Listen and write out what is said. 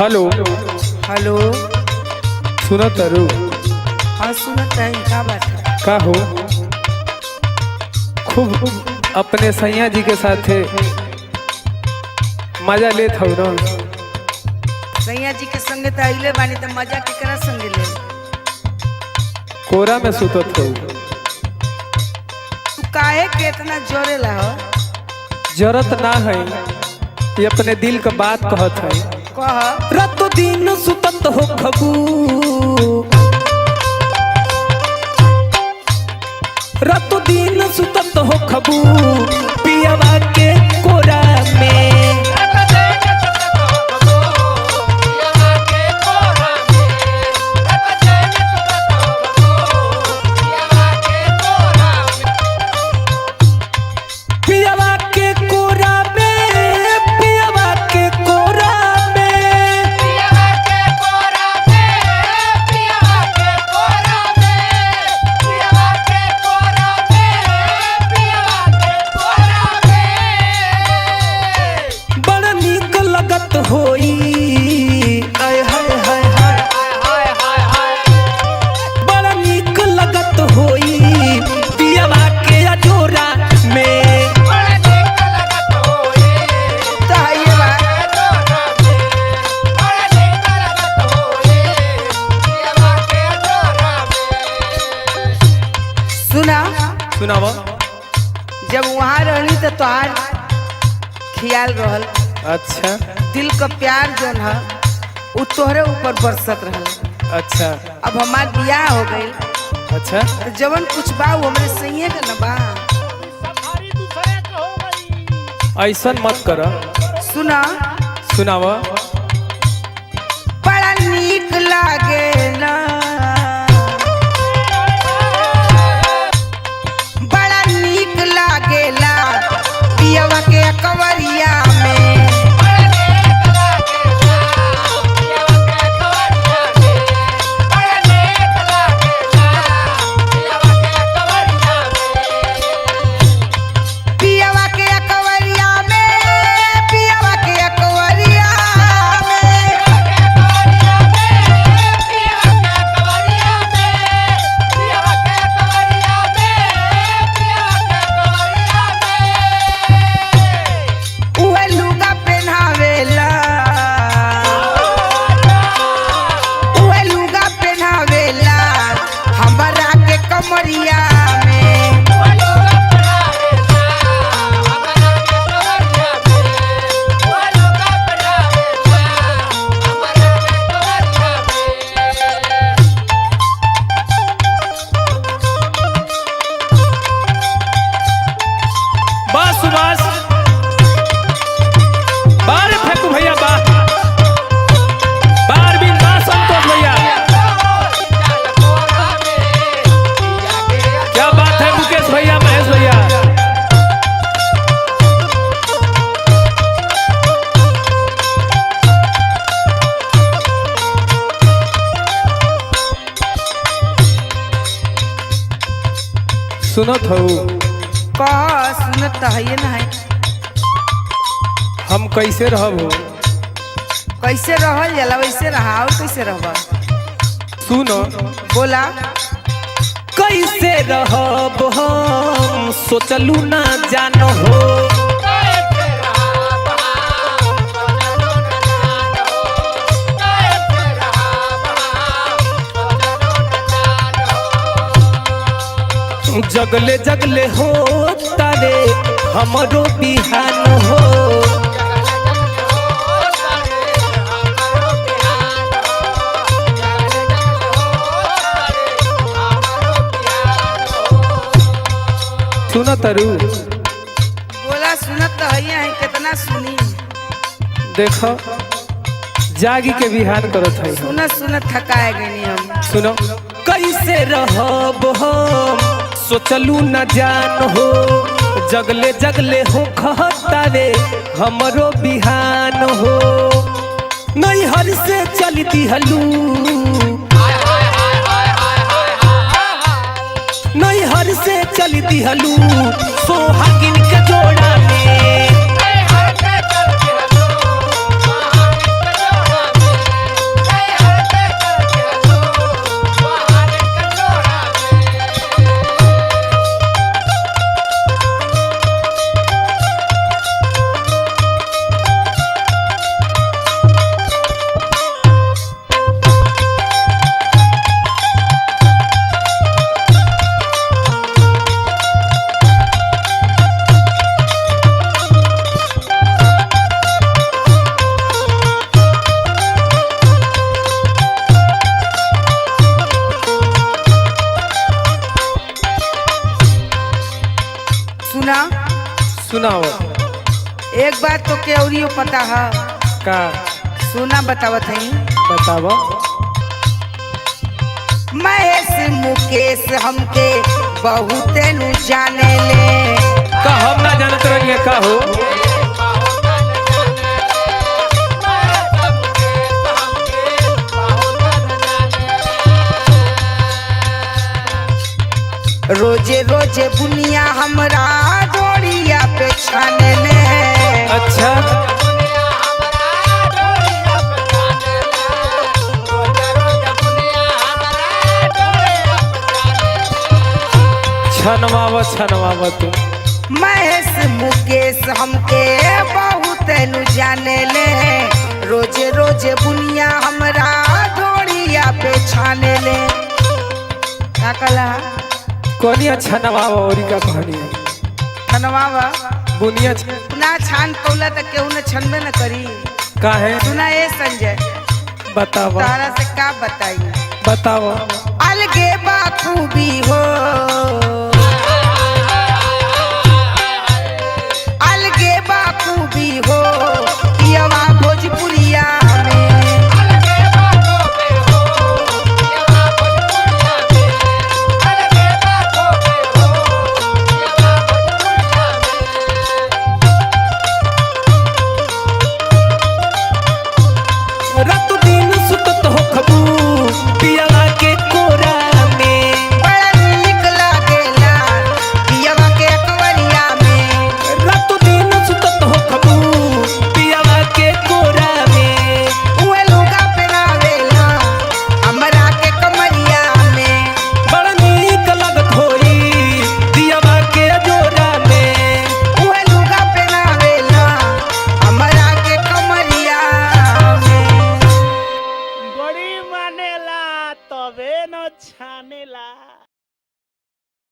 Hello hello. सुनो तरु। हाँ सुनत है, का बात है? का हो खूब अपने सैया जी के साथ मजा लेत हो ना। सैया जी के संगे तो अइले बानी, तो मजा केकरा संगे ले? कोरा में सुतत हो। तू काहे के इतना जोरेला हो? जरूरत ना है, ये अपने दिल का बात कहत है। कह। रातों दिन सुतत हो खबू, रातों दिन सुतत हो खबू पियवा के कोरा में। सुनावा। जब वहाँ रहनी तो तोहार ख्याल रहल। अच्छा। दिल का प्यार जो है वो तोहरे ऊपर बरसत रहल। अच्छा। अब हमार बियाह हो गई। अच्छा। तो जवन कुछ बा वो हमरे सैये का न बा। ऐसा मत कर। सुना। सुनावा। बड़ा नीक लागे ना, पियवा के कवरिया में। पियवा के कवरिया में, पियवा के कवरिया सुनत हो। सुनत तो है ना है। हम कैसे रहब हो? कैसे रहल जाला वैसे रहा। कैसे रहबा? सुनो। बोला। कैसे रहब हम सोचलू ना जानो हो। जगले जगले हो तारे हमरो बिहान हो। सुनो तरु। बोला। सुनत तो है, कितना सुनी। देखो जागी के बिहान करत है। सुनत सुनत थकाए गई हम। सुनो। कैसे रहब हम सोचलू न जान हो। जगले जगले हो खतारे हमरो बिहान हो। नैहर से चलती हलू, नैहर से चलती हलू सोहागिन के जोड़ा में। सुनाओ। एक बात तो के औरियो पता है का सुना बतावत हई। बताओ। महेश मुकेश हमके बहुत नु जाने ले। का हम ना जानत रहिए का हो। रोजे रोजे बुनिया हमरा डोरिया पे छाने ले। अच्छा छनवावा तू। महेश मुकेश हमके बहुत नु जाने ले। रोजे रोजे बुनिया हमरा डोरिया पे छाने ले। का कला कोनिया छनवावा और का कहानी है। छनवावा बुनिया ना छान पौला तो केहू न छनबे न करी। का है सुना ए संजय बताओ। तारा से का बताई। बताओ। अलगे बाखूबी हो अलगे बाखूबी हो पियवा भोजपुरिया में। रात दिन सुतत हो खबू पियावा के कोरा में। बड़ा नीक लागेला पियवा के अकवरिया में। रात दिन सुतत हो खबू पियावा के कोरा में। उहे लुगा पहनावेला हमरा के कमरिया में। बड़ा नीक लगत होई पियावा के जोरा में। उहे लुगा पहनावेला हमरा के कमरिया में। बड़ी मानेला तबे न छानेला।